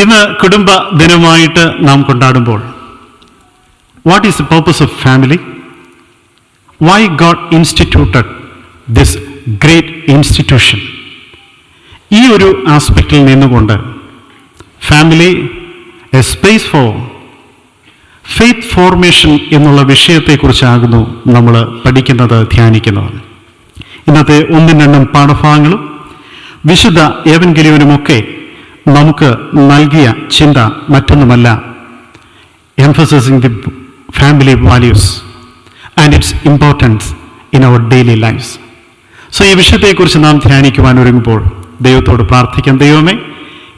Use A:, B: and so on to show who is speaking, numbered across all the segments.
A: ഇന്ന് കുടുംബ ദിനമായിട്ട് നാം കൊണ്ടാടുമ്പോൾ what is the purpose of family? Why God instituted this great institution? ഈ ഒരു ആസ്പെക്റ്റിൽ നിന്നുകൊണ്ട് family a space for faith formation എന്നുള്ള വിഷയത്തെക്കുറിച്ചാകുന്നു നമ്മൾ പഠിക്കുന്നത്, ധ്യാനിക്കുന്നത്. ഇന്നത്തെ ഒന്നും രണ്ടും പാഠഭാഗങ്ങളും വിശുദ്ധ ഏവൻഗേലിയോനുമൊക്കെ നമുക്ക് നൽകിയ ചിന്ത മറ്റൊന്നുമല്ല, emphasizing the family values and its importance in our daily lives. So ഈ വിഷയത്തെക്കുറിച്ച് നാം ധ്യാനിക്കുവാൻ ഒരുങ്ങുമ്പോൾ ദൈവത്തോട് പ്രാർത്ഥിക്കാം. ദൈവമേ,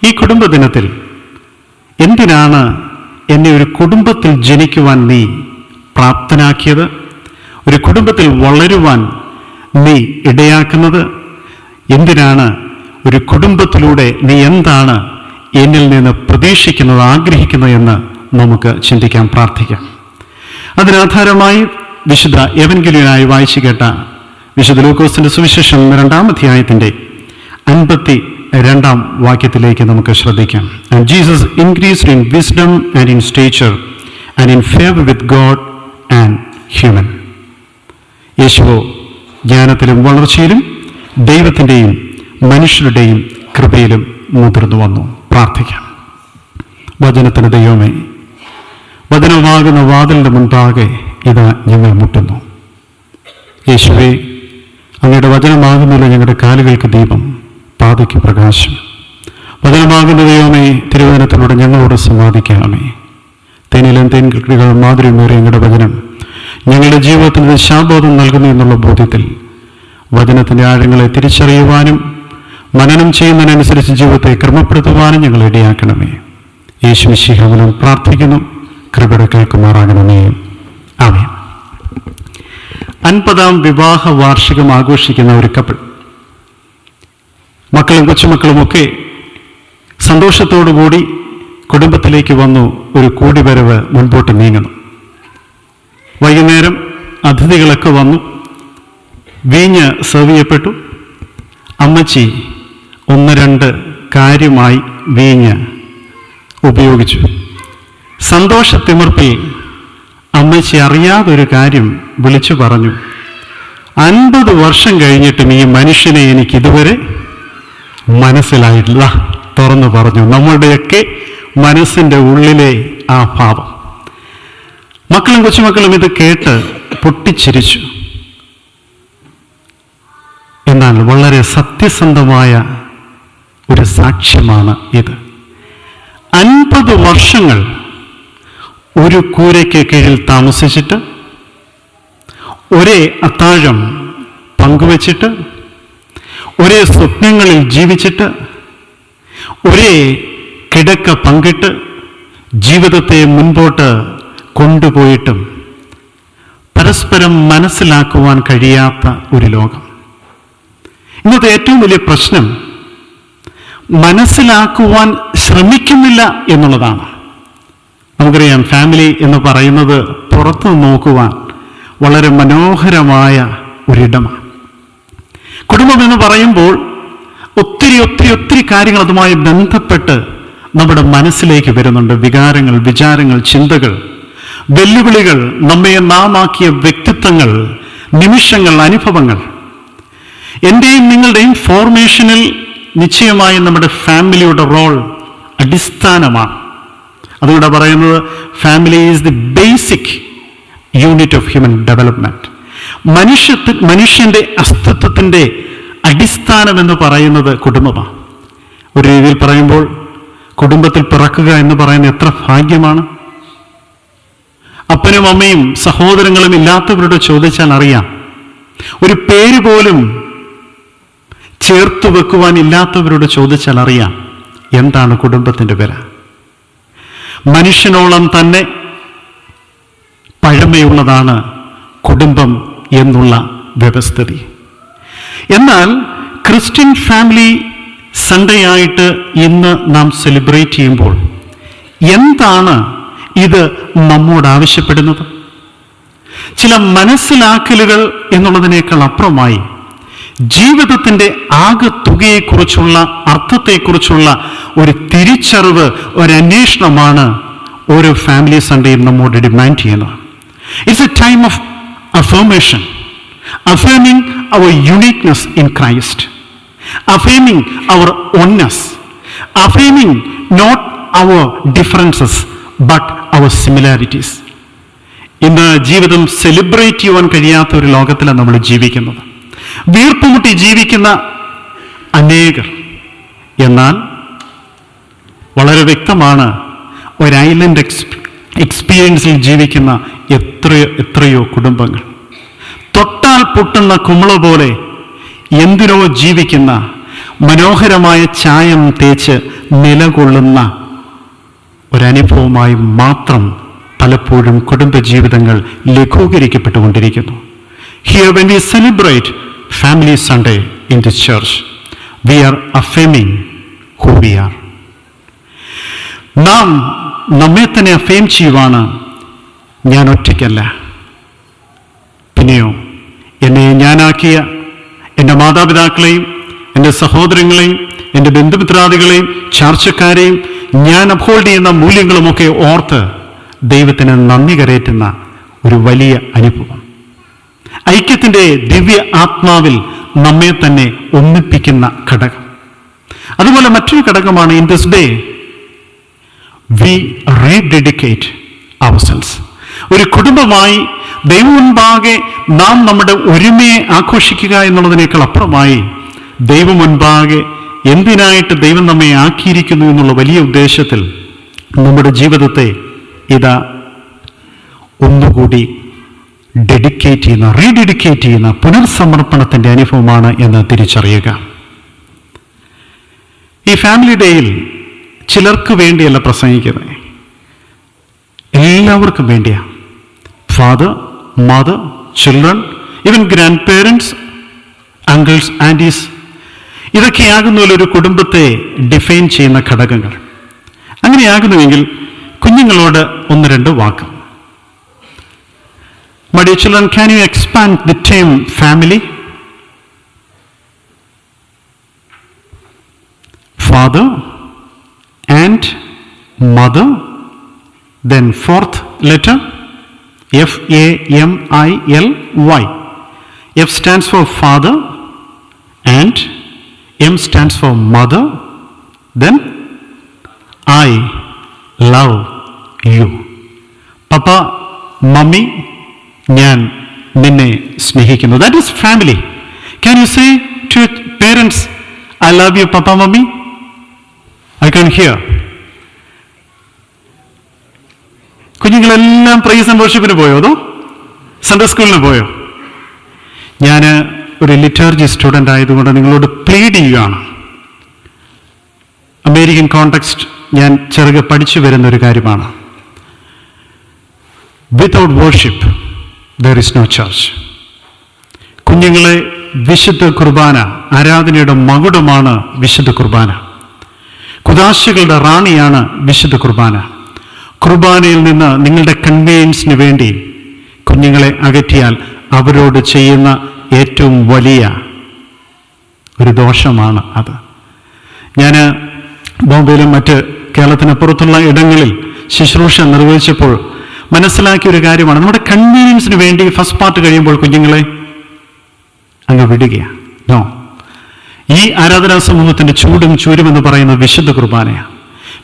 A: ഈ കുടുംബദിനത്തിൽ എന്തിനാണ് എന്നെ ഒരു കുടുംബത്തിൽ ജനിക്കുവാൻ നീ പ്രാപ്തനാക്കിയത്? ഒരു കുടുംബത്തിൽ വളരുവാൻ നീ ഇടയാക്കുന്നത്? എന്തിനാണ്? ഒരു കുടുംബത്തിലൂടെ നീ എന്താണ് എന്നിൽ നിന്ന് പ്രതീക്ഷിക്കുന്നത്, ആഗ്രഹിക്കുന്നത് എന്ന് നമുക്ക് ചിന്തിക്കാം, പ്രാർത്ഥിക്കാം. അതിനാധാരമായി വിശുദ്ധ ഏവൻഗേലിയോനായി വായിച്ചു കേട്ട വിശുദ്ധ ലൂക്കോസിന്റെ സുവിശേഷം 2-ാം അധ്യായത്തിന്റെ 52-ാം വാക്യത്തിലേക്ക് നമുക്ക് ശ്രദ്ധിക്കാം. And Jesus increased in wisdom and in stature and in favour with God and human. യേശുവോ ജ്ഞാനത്തിലും വളർച്ചയിലും ദൈവത്തിൻ്റെയും മനുഷ്യരുടെയും കൃപയിലും മുതിർന്നു വന്നു. പ്രാർത്ഥിക്കാം. വചനത്തിന് ദൈവമേ, വചനമാകുന്ന വാതിലിൻ്റെ മുൻപാകെ ഇതാ ഞങ്ങൾ മുട്ടുന്നു. യേശുവേ, അങ്ങയുടെ വചനമാകുന്നില്ല ഞങ്ങളുടെ കാലുകൾക്ക് ദീപം, പാതയ്ക്ക് പ്രകാശം. വചനമാകുന്ന ദൈവമേ, തിരുവചനത്തിലൂടെ ഞങ്ങളോട് സംവാദിക്കണമേ. തേനിലും തേൻകിളികൾ മാധുര്യമേറിയ ഞങ്ങളുടെ വചനം ഞങ്ങളുടെ ജീവിതത്തിന് ദിശാബോധം നൽകുന്നു എന്നുള്ള ബോധ്യത്തിൽ വചനത്തിൻ്റെ ആഴങ്ങളെ തിരിച്ചറിയുവാനും മനനം ചെയ്യുന്നതിനനുസരിച്ച് ജീവിതത്തെ ക്രമപ്പെടുത്തുവാനും ഞങ്ങൾ ഇടയാക്കണമേ. യേശു മിശിഹായിൽ പ്രാർത്ഥിക്കുന്നു, കൃപയുടെ കേൾക്കുമാറാകണമേ. ആമേൻ. 50-ാം വിവാഹ വാർഷികം ആഘോഷിക്കുന്ന ഒരു കപ്പിൾ, മക്കളും കൊച്ചുമക്കളുമൊക്കെ സന്തോഷത്തോടുകൂടി കുടുംബത്തിലേക്ക് വന്നു ഒരു കൂടിവരവ് മുൻപോട്ട് നീങ്ങുന്നു. വൈകുന്നേരം അതിഥികളൊക്കെ വന്നു, വീഞ്ഞ് സെർവ് ചെയ്യപ്പെട്ടു. അമ്മച്ചി 1-2 കാര്യമായി വീഞ്ഞ് ഉപയോഗിച്ചു. സന്തോഷത്തിമിർപ്പിൽ അമ്മച്ചി അറിയാതൊരു കാര്യം വിളിച്ചു പറഞ്ഞു. 50 വർഷം കഴിഞ്ഞിട്ടും ഈ മനുഷ്യനെ എനിക്കിതുവരെ മനസ്സിലായിട്ടില്ല. തുറന്നു പറഞ്ഞു. നമ്മളുടെയൊക്കെ മനസ്സിൻ്റെ ഉള്ളിലെ ആ ഭാവം. മക്കളും കൊച്ചുമക്കളും ഇത് കേട്ട് പൊട്ടിച്ചിരിച്ചു. എന്നാൽ വളരെ സത്യസന്ധമായ ഒരു സാക്ഷ്യമാണ് ഇത്. 50 വർഷങ്ങൾ ഒരു കൂരയ്ക്ക് കീഴിൽ താമസിച്ചിട്ട്, ഒരേ അത്താഴം പങ്കുവച്ചിട്ട്, ഒരേ സ്വപ്നങ്ങളിൽ ജീവിച്ചിട്ട്, ഒരേ കിടക്ക പങ്കിട്ട് ജീവിതത്തെ മുൻപോട്ട് കൊണ്ടുപോയിട്ടും പരസ്പരം മനസ്സിലാക്കുവാൻ കഴിയാത്ത ഒരു ലോകം. ഇന്നത്തെ ഏറ്റവും വലിയ പ്രശ്നം മനസ്സിലാക്കുവാൻ ശ്രമിക്കുന്നില്ല എന്നുള്ളതാണ്. നമുക്കറിയാം, ഫാമിലി എന്ന് പറയുന്നത് പുറത്തു നോക്കുവാൻ വളരെ മനോഹരമായ ഒരിടമാണ്. കുടുംബം എന്ന് പറയുമ്പോൾ ഒത്തിരി ഒത്തിരി ഒത്തിരി കാര്യങ്ങൾ അതുമായി ബന്ധപ്പെട്ട് നമ്മുടെ മനസ്സിലേക്ക് വരുന്നുണ്ട്. വികാരങ്ങൾ, വിചാരങ്ങൾ, ചിന്തകൾ, വെല്ലുവിളികൾ, നമ്മെ നാമാക്കിയ വ്യക്തിത്വങ്ങൾ, നിമിഷങ്ങൾ, അനുഭവങ്ങൾ. എൻ്റെയും നിങ്ങളുടെയും ഫോർമേഷനിൽ നിശ്ചയമായും നമ്മുടെ ഫാമിലിയുടെ റോൾ അടിസ്ഥാനമാണ്. അതുകൊണ്ട് പറയുന്നത് family is the basic unit of human development. മനുഷ്യന്റെ അസ്തിത്വത്തിൻ്റെ അടിസ്ഥാനം എന്ന് പറയുന്നത് കുടുംബമാണ്. ഒരു രീതിയിൽ പറയുമ്പോൾ കുടുംബത്തിൽ പിറക്കുക എന്ന് പറയുന്നത് എത്ര ഭാഗ്യമാണ്. അപ്പനും അമ്മയും സഹോദരങ്ങളും ഇല്ലാത്തവരോട് ചോദിച്ചാൽ അറിയാം. ഒരു പേര് പോലും ചേർത്തു വെക്കുവാൻ ഇല്ലാത്തവരോട് ചോദിച്ചാൽ അറിയാം എന്താണ് കുടുംബത്തിൻ്റെ വില. മനുഷ്യനോളം തന്നെ പഴമയുള്ളതാണ് കുടുംബം എന്നുള്ള വ്യവസ്ഥിതി. എന്നാൽ ക്രിസ്ത്യൻ ഫാമിലി സൺഡേ ആയിട്ട് ഇന്ന് നാം സെലിബ്രേറ്റ് ചെയ്യുമ്പോൾ എന്താണ് ഇത് നമ്മോട് ആവശ്യപ്പെടുന്നത്? ചില മനസ്സിലാക്കലുകൾ എന്നുള്ളതിനേക്കാൾ അപ്പുറമായി ജീവിതത്തിൻ്റെ ആകെ തുകയെക്കുറിച്ചുള്ള, അർത്ഥത്തെക്കുറിച്ചുള്ള ഒരു തിരിച്ചറിവ്, ഒരന്വേഷണമാണ് ഓരോ ഫാമിലി സൺഡേയും നമ്മോട് ഡിമാൻഡ് ചെയ്യുന്നത്. It's A time of affirmation, affirming our uniqueness in Christ, affirming our oneness, affirming not our differences but our similarities. ഇന്ന് ജീവിതം സെലിബ്രേറ്റ് ചെയ്യുവാൻ കഴിയാത്ത ഒരു ലോകത്തിലാണ് നമ്മൾ ജീവിക്കുന്നത്. വീർപ്പുമുട്ടി ജീവിക്കുന്ന അനേകർ, എന്നാൽ വളരെ വ്യക്തമാണ് ഒരു ഐലൻഡ് എക്സ്പീരിയൻസിൽ ജീവിക്കുന്ന എത്രയോ കുടുംബങ്ങൾ. തൊട്ടാൽ പൊട്ടുന്ന കുമിള പോലെ എന്തിനോ ജീവിക്കുന്ന, മനോഹരമായ ചായം തേച്ച് നിലകൊള്ളുന്ന ഒരനുഭവമായി മാത്രം പലപ്പോഴും കുടുംബജീവിതങ്ങൾ ലഘൂകരിക്കപ്പെട്ടുകൊണ്ടിരിക്കുന്നു. Here when we celebrate Family Sunday in the church, we are affirming who we are. നാം നമ്മെ തന്നെ അഫേം ചെയ്യുവാണ്. ഞാൻ ഒറ്റയ്ക്കല്ല, പിന്നെയോ എന്നെ ഞാനാക്കിയ എൻ്റെ മാതാപിതാക്കളെയും എൻ്റെ സഹോദരങ്ങളെയും എൻ്റെ ബന്ധുമിത്രാദികളെയും ചാർച്ചക്കാരെയും ഞാൻ അപ്ഹോൾഡ് ചെയ്യുന്ന മൂല്യങ്ങളുമൊക്കെ ഓർത്ത് ദൈവത്തിന് നന്ദി കരയറ്റുന്ന ഒരു വലിയ അനുഭവം. ഐക്യത്തിൻ്റെ ദിവ്യ ആത്മാവിൽ നമ്മെ തന്നെ ഒന്നിപ്പിക്കുന്ന ഘടകം. അതുപോലെ മറ്റൊരു ഘടകമാണ് in this day we rededicate ourselves. ഒരു കുടുംബമായി ദൈവം മുൻപാകെ നാം നമ്മുടെ ഒരുമയെ ആഘോഷിക്കുക എന്നുള്ളതിനേക്കാൾ അപ്പുറമായി ദൈവം മുൻപാകെ എന്തിനായിട്ട് ദൈവം നമ്മെ ആക്കിയിരിക്കുന്നു എന്നുള്ള വലിയ ഉദ്ദേശത്തിൽ നമ്മുടെ ജീവിതത്തെ ഇതാ ഒന്നുകൂടി റീഡെഡിക്കേറ്റ് ചെയ്യുന്ന പുനർസമർപ്പണത്തിൻ്റെ അനുഭവമാണ് എന്ന് തിരിച്ചറിയുക. ഈ ഫാമിലി ഡേയിൽ ചിലർക്ക് വേണ്ടിയല്ല പ്രസംഗിക്കുന്നത്, എല്ലാവർക്കും വേണ്ടിയാണ്. Father, mother, children, even grandparents, uncles, aunties, ഇതൊക്കെയാകുന്നതിൽ ഒരു കുടുംബത്തെ ഡിഫൈൻ ചെയ്യുന്ന ഘടകങ്ങൾ. അങ്ങനെയാകുന്നുവെങ്കിൽ കുഞ്ഞുങ്ങളോട് ഒന്ന് രണ്ട് വാക്ക്. My dear children, can you expand the term family? Father and mother, then fourth letter F-A-M-I-L-Y. F stands for father and M stands for mother, then I love you. Papa, Mummy, ഞാൻ നിന്നെ സ്നേഹിക്കുന്നു. That is family. Can you say to your parents, I love you, Papa, Mummy? I can hear. കുഞ്ഞുങ്ങളെല്ലാം praise and വർഷിപ്പിന് പോയോ അതോ Sunday സ്കൂളിന് പോയോ? ഞാൻ ഒരു ലിറ്റർജി സ്റ്റുഡൻ്റ് ആയതുകൊണ്ട് നിങ്ങളോട് പ്ലീഡ് ചെയ്യുകയാണ്. അമേരിക്കൻ കോണ്ടെക്സ്റ്റ് ഞാൻ ചെറുകെ പഠിച്ചു വരുന്ന ഒരു കാര്യമാണ്. Without worship there is no church. കുഞ്ഞുങ്ങളെ വിശുദ്ധ കുർബാന, ആരാധനയുടെ മകുടമാണ് വിശുദ്ധ കുർബാന. കുദാശകളുടെ റാണിയാണ് വിശുദ്ധ കുർബാന. കുർബാനയിൽ നിന്ന് നിങ്ങളുടെ കൺവീനിയൻസിന് വേണ്ടി കുഞ്ഞുങ്ങളെ അകറ്റിയാൽ അവരോട് ചെയ്യുന്ന ഏറ്റവും വലിയ ഒരു ദോഷമാണ് അത്. ഞാൻ ബോംബെയിലും മറ്റ് കേരളത്തിനപ്പുറത്തുള്ള ഇടങ്ങളിൽ ശുശ്രൂഷ നിർവഹിച്ചപ്പോൾ മനസ്സിലാക്കിയ ഒരു കാര്യമാണ്, നമ്മുടെ കൺവീനിയൻസിന് വേണ്ടി ഫസ്റ്റ് പാർട്ട് കഴിയുമ്പോൾ കുഞ്ഞുങ്ങളെ അങ്ങ് വിടുകയാണ്. നോ, ഈ ആരാധനാ സമൂഹത്തിൻ്റെ ചൂടും ചൂരും എന്ന് പറയുന്നത് വിശുദ്ധ കുർബാനയാണ്.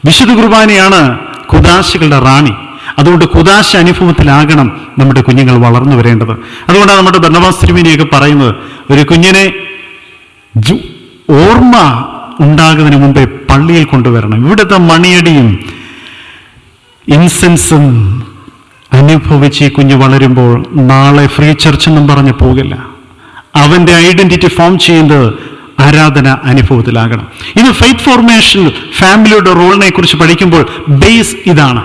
A: വിശുദ്ധ കുർബാനയാണ് കുദാശകളുടെ റാണി. അതുകൊണ്ട് കുദാശ അനുഭവത്തിലാകണം നമ്മുടെ കുഞ്ഞുങ്ങൾ വളർന്നു വരേണ്ടത്. അതുകൊണ്ടാണ് നമ്മുടെ ബർണ്ണബാസ് തിരുമേനിയൊക്കെ പറയുന്നത്, ഒരു കുഞ്ഞിനെ ഓർമ്മ ഉണ്ടാകുന്നതിന് മുമ്പേ പള്ളിയിൽ കൊണ്ടുവരണം. ഇവിടുത്തെ മണിയടിയും ഇൻസെൻസും അനുഭവിച്ച് ഈ കുഞ്ഞ് വളരുമ്പോൾ നാളെ ഫ്രീ ചർച്ച് എന്നും പറഞ്ഞ് പോകില്ല. അവൻ്റെ ഐഡന്റിറ്റി ഫോം ചെയ്യുന്നത് ആരാധന അനുഭവത്തിലാകണം. ഇത് ഫെയ്ത്ത് ഫോർമേഷൻ ഫാമിലിയുടെ റോളിനെ കുറിച്ച് പഠിക്കുമ്പോൾ ബേസ് ഇതാണ്.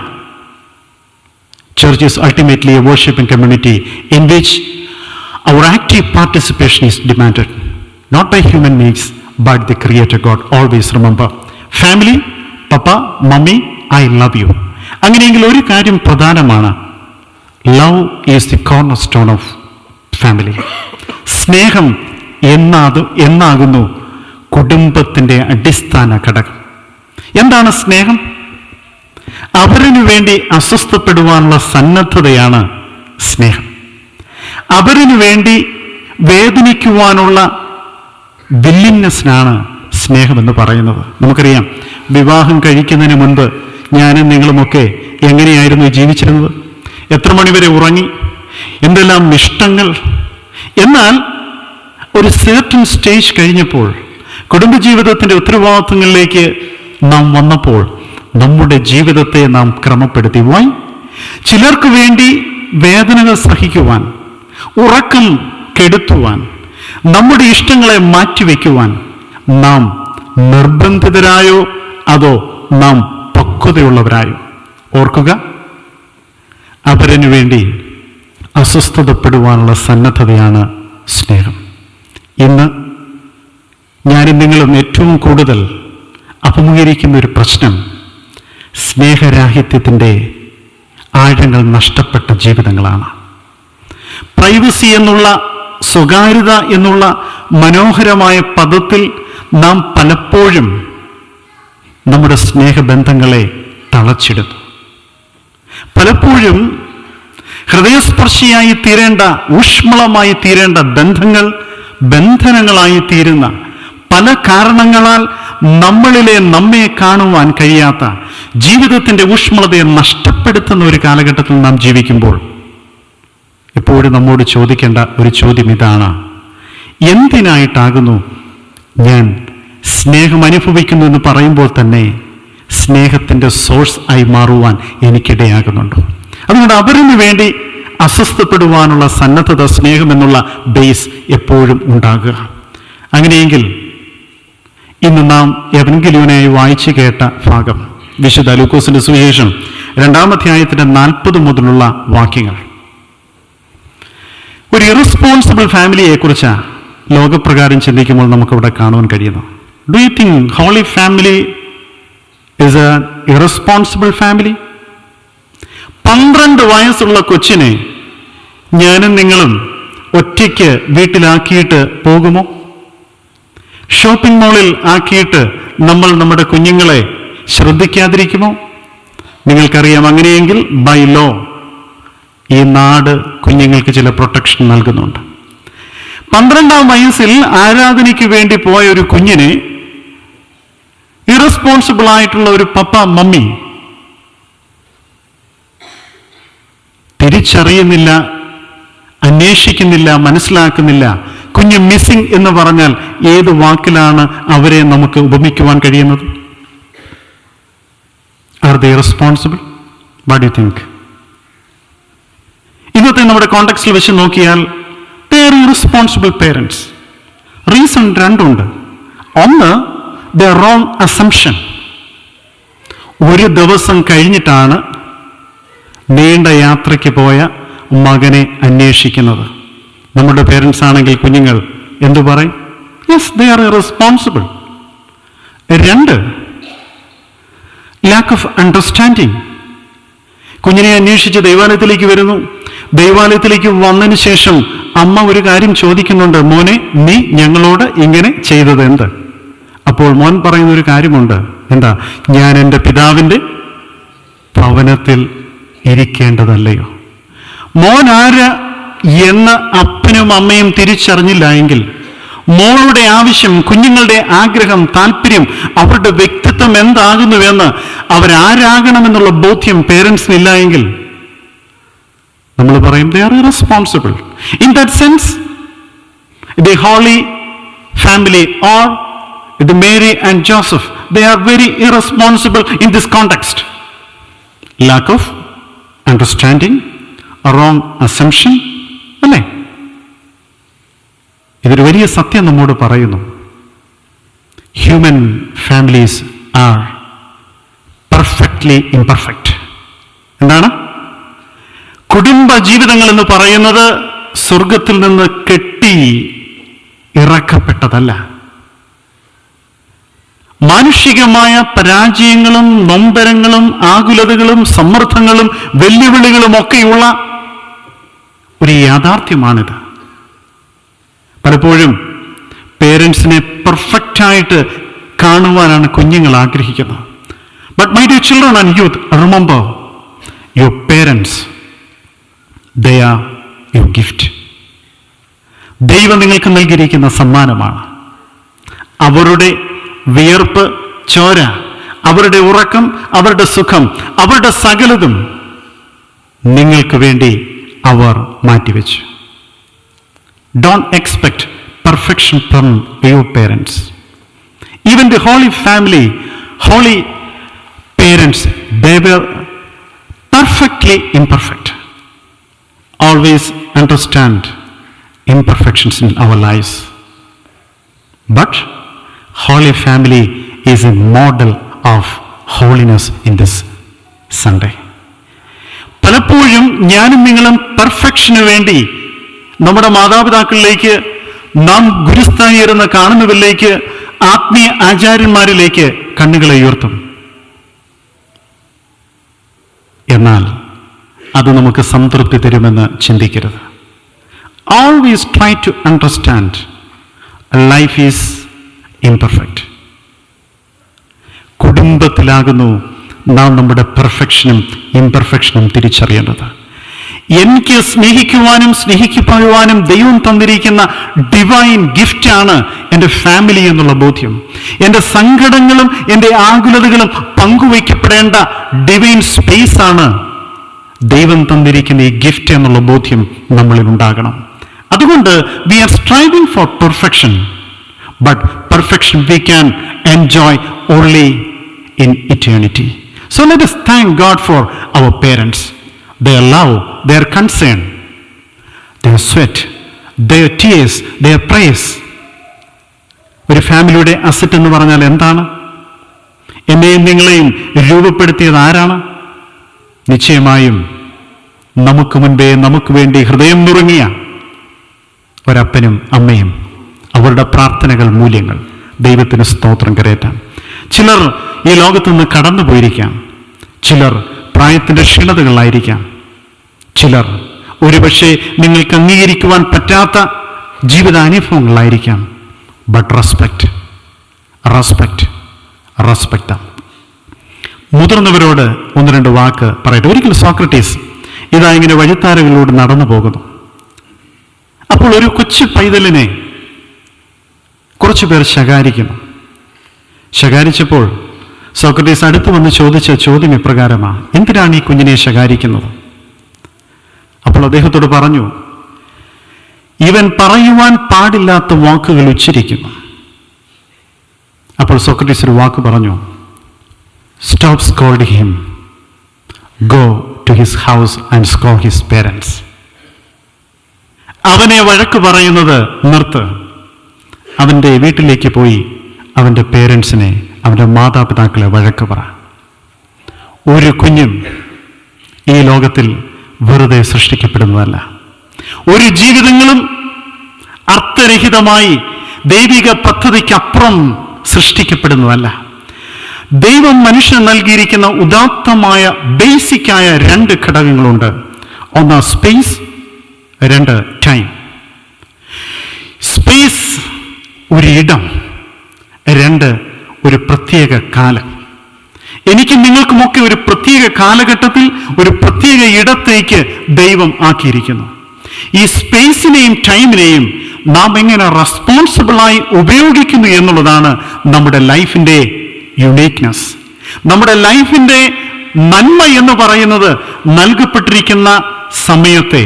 A: Church is ultimately a worshiping community in which our active participation is demanded, not by human needs, but the Creator God. Always remember, family, Papa, Mummy, I love you. അങ്ങനെയെങ്കിൽ ഒരു കാര്യം പ്രധാനമാണ്. Love is the corner stone of family. സ്നേഹം എന്നാകുന്നു കുടുംബത്തിൻ്റെ അടിസ്ഥാന ഘടകം. എന്താണ് സ്നേഹം? അവരിനു വേണ്ടി അസ്വസ്ഥപ്പെടുവാനുള്ള സന്നദ്ധതയാണ് സ്നേഹം. അവരിനു വേണ്ടി വേദനിക്കുവാനുള്ള വില്ലിങ്നെസ്സിനാണ് സ്നേഹമെന്ന് പറയുന്നത്. നമുക്കറിയാം, വിവാഹം കഴിക്കുന്നതിന് മുൻപ് ഞാനും നിങ്ങളുമൊക്കെ എങ്ങനെയായിരുന്നു ജീവിച്ചിരുന്നത്? എത്ര മണിവരെ ഉറങ്ങി? എന്തെല്ലാം ഇഷ്ടങ്ങൾ! എന്നാൽ ഒരു certain സ്റ്റേജ് കഴിഞ്ഞപ്പോൾ, കുടുംബജീവിതത്തിൻ്റെ ഉത്തരവാദിത്വങ്ങളിലേക്ക് നാം വന്നപ്പോൾ നമ്മുടെ ജീവിതത്തെ നാം ക്രമപ്പെടുത്തി. ചിലർക്ക് വേണ്ടി വേദനകൾ സഹിക്കുവാൻ, ഉറക്കം കെടുത്തുവാൻ, നമ്മുടെ ഇഷ്ടങ്ങളെ മാറ്റിവെക്കുവാൻ നാം നിർബന്ധിതരായോ അതോ നാം പക്വതയുള്ളവരായോ? ഓർക്കുക, അവരനു വേണ്ടി അസ്വസ്ഥതപ്പെടുവാനുള്ള സന്നദ്ധതയാണ് സ്നേഹം. ഇന്ന് ഞാനും നിങ്ങളും ഏറ്റവും കൂടുതൽ അഭിമുഖീകരിക്കുന്ന ഒരു പ്രശ്നം സ്നേഹരാഹിത്യത്തിൻ്റെ ആഴങ്ങൾ നഷ്ടപ്പെട്ട ജീവിതങ്ങളാണ്. പ്രൈവസി എന്നുള്ള, സ്വകാര്യത എന്നുള്ള മനോഹരമായ പദത്തിൽ നാം പലപ്പോഴും നമ്മുടെ സ്നേഹബന്ധങ്ങളെ തളച്ചിടുന്നു. പലപ്പോഴും ഹൃദയസ്പർശിയായി തീരേണ്ട, ഊഷ്മളമായി തീരേണ്ട ബന്ധനങ്ങളായി തീരുന്ന, പല കാരണങ്ങളാൽ നമ്മെ കാണുവാൻ കഴിയാത്ത, ജീവിതത്തിൻ്റെ ഊഷ്മളതയെ നഷ്ടപ്പെടുത്തുന്ന ഒരു കാലഘട്ടത്തിൽ നാം ജീവിക്കുമ്പോൾ എപ്പോഴും നമ്മോട് ചോദിക്കേണ്ട ഒരു ചോദ്യം ഇതാണ്: എന്തിനായിട്ടാകുന്നു ഞാൻ സ്നേഹം അനുഭവിക്കുന്നു എന്ന് പറയുമ്പോൾ തന്നെ സ്നേഹത്തിൻ്റെ സോഴ്സ് ആയി മാറുവാൻ എനിക്കിടയാകുന്നുണ്ടോ? അതുകൊണ്ട് അവരിന് വേണ്ടി അസ്വസ്ഥപ്പെടുവാനുള്ള സന്നദ്ധത, സ്നേഹം എന്നുള്ള ബേസ് എപ്പോഴും ഉണ്ടാകുക. അങ്ങനെയെങ്കിൽ ഇന്ന് നാം എവൻഗെലിയോനായി വായിച്ചു കേട്ട ഭാഗം, വിശുദ്ധ ലൂക്കോസിന്റെ സുവിശേഷം 2-ാം അധ്യായത്തിന്റെ 40 മുതലുള്ള വാക്യങ്ങൾ, ഒരു ഇറസ്പോൺസിബിൾ ഫാമിലിയെ കുറിച്ച് ലോകപ്രകാരം ചിന്തിക്കുമ്പോൾ നമുക്കിവിടെ കാണുവാൻ കഴിയുന്നു. Do you think Holy Family is a irresponsible family? 12 വയസ്സുള്ള കൊച്ചിനെ ഞാനും നിങ്ങളും ഒറ്റയ്ക്ക് വീട്ടിലാക്കിയിട്ട് പോകുമോ? ഷോപ്പിംഗ് മാളിൽ ആക്കിയിട്ട് നമ്മൾ നമ്മുടെ കുഞ്ഞുങ്ങളെ ശ്രദ്ധിക്കാതിരിക്കുമോ? നിങ്ങൾക്കറിയാം, അങ്ങനെയെങ്കിൽ ബൈ ലോ ഈ നാട് കുഞ്ഞുങ്ങൾക്ക് ചില പ്രൊട്ടക്ഷൻ നൽകുന്നുണ്ട്. 12-ാം വയസ്സിൽ ആരാധനയ്ക്ക് വേണ്ടി പോയ ഒരു കുഞ്ഞിനെ ഇറസ്പോൺസിബിൾ ആയിട്ടുള്ള ഒരു പപ്പ, മമ്മി തിരിച്ചറിയുന്നില്ല, അന്വേഷിക്കുന്നില്ല, മനസ്സിലാക്കുന്നില്ല. കുഞ്ഞ് മിസ്സിംഗ് എന്ന് പറഞ്ഞാൽ ഏത് വാക്കിലാണ് അവരെ നമുക്ക് ഉപമിക്കുവാൻ കഴിയുന്നത്? Are they responsible? What do you think? ഇന്നത്തെ നമ്മുടെ കോണ്ടെക്സ്റ്റിൽ വെച്ച് നോക്കിയാൽ they are irresponsible parents. Reason 2 ഉണ്ട്. ഒന്ന്, ദ റോങ് അസംഷൻ. ഒരു ദിവസം കഴിഞ്ഞിട്ടാണ് നീണ്ട യാത്രയ്ക്ക് പോയ മകനെ അന്വേഷിക്കുന്നത്. നമ്മുടെ പേരൻസ് ആണെങ്കിൽ കുഞ്ഞുങ്ങൾ എന്തു പറയും? Yes, they are irresponsible. 2, lack of understanding. കുഞ്ഞിനെ അന്വേഷിച്ച് ദൈവാലയത്തിലേക്ക് വരുന്നു. ദൈവാലയത്തിലേക്ക് വന്നതിന് ശേഷം അമ്മ ഒരു കാര്യം ചോദിക്കുന്നുണ്ട്: മോനെ, നീ ഞങ്ങളോട് ഇങ്ങനെ ചെയ്തത് എന്ത്? അപ്പോൾ മോൻ പറയുന്ന ഒരു കാര്യമുണ്ട്. എന്താ? ഞാൻ എൻ്റെ പിതാവിൻ്റെ ഭവനത്തിൽ ഇരിക്കേണ്ടതല്ലയോ? മോൻ ആര് എന്ന് അപ്പനും അമ്മയും തിരിച്ചറിഞ്ഞില്ല എങ്കിൽ, മോളുടെ ആവശ്യം, കുഞ്ഞുങ്ങളുടെ ആഗ്രഹം, താല്പര്യം, അവരുടെ വ്യക്തിത്വം എന്താകുന്നുവെന്ന്, അവരാരാകണമെന്നുള്ള ബോധ്യം പേരൻസിനില്ല എങ്കിൽ നമ്മൾ പറയും they are irresponsible. In that sense, the Holy Family or the Mary and Joseph, they are very irresponsible in this context. Lack of understanding, a wrong assumption, അല്ലേ? ഇതൊരു വലിയ സത്യം നമ്മോട് പറയുന്നു. Human families are perfectly imperfect. എന്താണ്? കുടുംബ ജീവിതങ്ങൾ എന്ന് പറയുന്നത് സ്വർഗത്തിൽ നിന്ന് കെട്ടി ഇറക്കപ്പെട്ടതല്ല. മാനുഷികമായ പരാജയങ്ങളും നൊമ്പരങ്ങളും ആകുലതകളും സമ്മർദ്ദങ്ങളും വെല്ലുവിളികളും ഒക്കെയുള്ള ഒരു യാഥാർത്ഥ്യമാണിത്. പലപ്പോഴും പേരൻസിനെ പെർഫെക്റ്റായിട്ട് കാണുവാനാണ് കുഞ്ഞുങ്ങൾ ആഗ്രഹിക്കുന്നത്. But my dear children and youth, remember your parents, they are your gift. ദൈവം നിങ്ങൾക്ക് നൽകിയിരിക്കുന്ന സമ്മാനമാണ്. അവരുടെ വിയർപ്പ്, ചോര, അവരുടെ ഉറക്കം, അവരുടെ സുഖം, അവരുടെ സകലതും നിങ്ങൾക്ക് വേണ്ടി അവർ മാറ്റിവെച്ചു. Don't expect perfection from your parents. Even the Holy Family, holy parents, they were perfectly imperfect. Always understand imperfections in our lives. But Holy Family is a model of holiness in this Sunday. പലപ്പോഴും ഞാനും നിങ്ങളും perfection വേണ്ടി നമ്മുടെ മാതാപിതാക്കളിലേക്ക്, നാം ഗുരുസ്ഥാനീയരെന്ന് കാണുന്നവരിലേക്ക്, ആത്മീയ ആചാര്യന്മാരിലേക്ക് കണ്ണുകളെ ഉയർത്തും. എന്നാൽ അത് നമുക്ക് സംതൃപ്തി തരുമെന്ന് ചിന്തിക്കരുത്. Always try to understand life is imperfect. കുടുംബത്തിലാകുന്നു നാം നമ്മുടെ പെർഫെക്ഷനും ഇംപെർഫെക്ഷനും തിരിച്ചറിയേണ്ടത്. എനിക്ക് സ്നേഹിക്കുവാനും സ്നേഹിക്കപ്പെടുവാനും ദൈവം തന്നിരിക്കുന്ന ഡിവൈൻ ഗിഫ്റ്റാണ് എൻ്റെ ഫാമിലി എന്നുള്ള ബോധ്യം. എൻ്റെ സങ്കടങ്ങളും എൻ്റെ ആകുലതകളും പങ്കുവയ്ക്കപ്പെടേണ്ട ഡിവൈൻ സ്പേസ് ആണ് ദൈവം തന്നിരിക്കുന്ന ഈ ഗിഫ്റ്റ് എന്നുള്ള ബോധ്യം നമ്മളിൽ ഉണ്ടാകണം. അതുകൊണ്ട് we are striving for perfection, but perfection we can enjoy only in eternity. So let us thank God for our parents, their love, their concern, their sweat, their tears, their praise. ഒരു ഫാമിലിയുടെ asset എന്ന് പറഞ്ഞാൽ എന്താണ്? എന്നെയും നിങ്ങളെയും രൂപപ്പെടുത്തിയത് ആരാണ്? നിശ്ചയമായും നമുക്ക് മുൻപേ നമുക്ക് വേണ്ടി ഹൃദയം നുറുങ്ങിയ ഒരപ്പനും അമ്മയും. അവരുടെ പ്രാർത്ഥനകൾ, മൂല്യങ്ങൾ ദൈവത്തിന് സ്തോത്രം കരയറ്റാം. ചിലർ ഈ ലോകത്തുനിന്ന് കടന്നു പോയിരിക്കാം. ചിലർ പ്രായത്തിൻ്റെ ക്ഷീണതകളായിരിക്കാം. ചിലർ ഒരുപക്ഷെ നിങ്ങൾക്ക് അംഗീകരിക്കുവാൻ പറ്റാത്ത ജീവിതാനുഭവങ്ങളായിരിക്കാം. But respect, respect, respect. മുതിർന്നവരോട് ഒന്ന് രണ്ട് വാക്ക് പറയട്ടെ. ഒരിക്കൽ സോക്രട്ടീസ് ഇതാ ഇങ്ങനെ വഴിത്താരകളിലൂടെ നടന്നു പോകുന്നു. അപ്പോൾ ഒരു കൊച്ചു പൈതലിനെ കുറച്ചു പേർ ശകാരിക്കുന്നു. ശകാരിച്ചപ്പോൾ സോക്രട്ടീസ് അടുത്ത് വന്ന് ചോദിച്ച ചോദ്യം ഇപ്രകാരമാണ്: എന്തിനാണ് ഈ കുഞ്ഞിനെ ശകാരിക്കുന്നത്? അപ്പോൾ അദ്ദേഹത്തോട് പറഞ്ഞു, ഇവൻ പറയുവാൻ പാടില്ലാത്ത വാക്കുകൾ ഉച്ചരിക്കുന്നു. അപ്പോൾ സോക്രട്ടീസ് ഒരു വാക്ക് പറഞ്ഞു: stop scolding him, go to his house and scold his parents. അവനെ വഴക്ക് പറയുന്നത് നിർത്ത്. അവൻ്റെ വീട്ടിലേക്ക് പോയി അവൻ്റെ പേരൻസിനെ, അവൻ്റെ മാതാപിതാക്കളെ വഴക്ക് പറ. ഒരു കുഞ്ഞും ഈ ലോകത്തിൽ വെറുതെ സൃഷ്ടിക്കപ്പെടുന്നതല്ല. ഒരു ജീവിതങ്ങളും അർത്ഥരഹിതമായി ദൈവിക പദ്ധതിക്കപ്പുറം സൃഷ്ടിക്കപ്പെടുന്നതല്ല. ദൈവം മനുഷ്യന് നൽകിയിരിക്കുന്ന ഉദാത്തമായ ബേസിക്കായ രണ്ട് ഘടകങ്ങളുണ്ട്. ഒന്ന് സ്പേസ്, രണ്ട് ടൈം. സ്പേസ് ഒരു ഇടം, രണ്ട് ഒരു പ്രത്യേക കാലം. എനിക്കും നിങ്ങൾക്കുമൊക്കെ ഒരു പ്രത്യേക കാലഘട്ടത്തിൽ ഒരു പ്രത്യേക ഇടത്തേക്ക് ദൈവം ആക്കിയിരിക്കുന്നു. ഈ സ്പേസിനെയും ടൈമിനെയും നാം എങ്ങനെ റെസ്പോൺസിബിളായി ഉപയോഗിക്കുന്നു എന്നുള്ളതാണ് നമ്മുടെ ലൈഫിൻ്റെ യുണീക്നെസ്. നമ്മുടെ ലൈഫിൻ്റെ നന്മ എന്ന് പറയുന്നത് നൽകപ്പെട്ടിരിക്കുന്ന സമയത്തെ,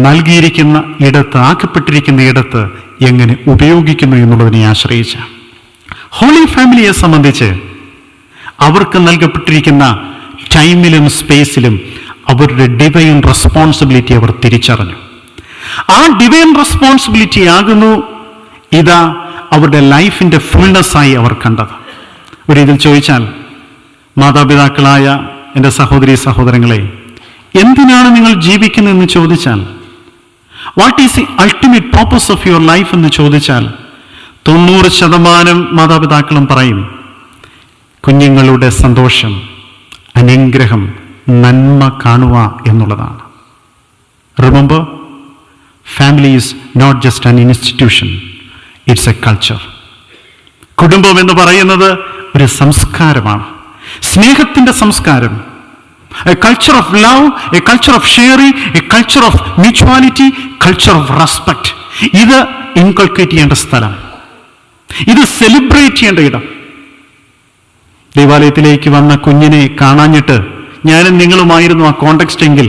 A: നൽകിയിരിക്കുന്ന ഇടത്ത്, ആക്കപ്പെട്ടിരിക്കുന്ന ഇടത്ത് എങ്ങനെ ഉപയോഗിക്കുന്നു എന്നുള്ളതിനെ ആശ്രയിച്ച. ഹോളി ഫാമിലിയെ സംബന്ധിച്ച് അവർക്ക് നൽകപ്പെട്ടിരിക്കുന്ന ടൈമിലും സ്പേസിലും അവരുടെ ഡിവൈൻ റെസ്പോൺസിബിലിറ്റി അവർ തിരിച്ചറിഞ്ഞു. ആ ഡിവൈൻ റെസ്പോൺസിബിലിറ്റി ആകുന്നു ഇതാ അവരുടെ ലൈഫിൻ്റെ ഫുൾനെസ്സായി അവർ കണ്ടത്. ഒരു ഇതിൽ ചോദിച്ചാൽ, മാതാപിതാക്കളായ എൻ്റെ സഹോദരീ സഹോദരങ്ങളെ, എന്തിനാണ് നിങ്ങൾ ജീവിക്കുന്നതെന്ന് ചോദിച്ചാൽ, what is the ultimate purpose of your life എന്ന് ചോദിച്ചാൽ, 90% മാതാപിതാക്കളും പറയും കുഞ്ഞുങ്ങളുടെ സന്തോഷം, അനുഗ്രഹം, നന്മ കാണുക എന്നുള്ളതാണ്. Remember, family is not just an institution, it's a culture. കുടുംബം എന്ന് പറയുന്നത് ഒരു സംസ്കാരമാണ്, സ്നേഹത്തിൻ്റെ സംസ്കാരം. A culture of love, a culture of sharing, a culture of mutuality, culture of respect. ഇത് ഇൻകൾക്കേറ്റ് ചെയ്യേണ്ട സ്ഥലം, ഇത് സെലിബ്രേറ്റ് ചെയ്യേണ്ട ഇടം. ദേവാലയത്തിലേക്ക് വന്ന കുഞ്ഞിനെ കാണാഞ്ഞിട്ട് ഞാനും നിങ്ങളുമായിരുന്നു ആ കോണ്ടെക്സ്റ്റ് എങ്കിൽ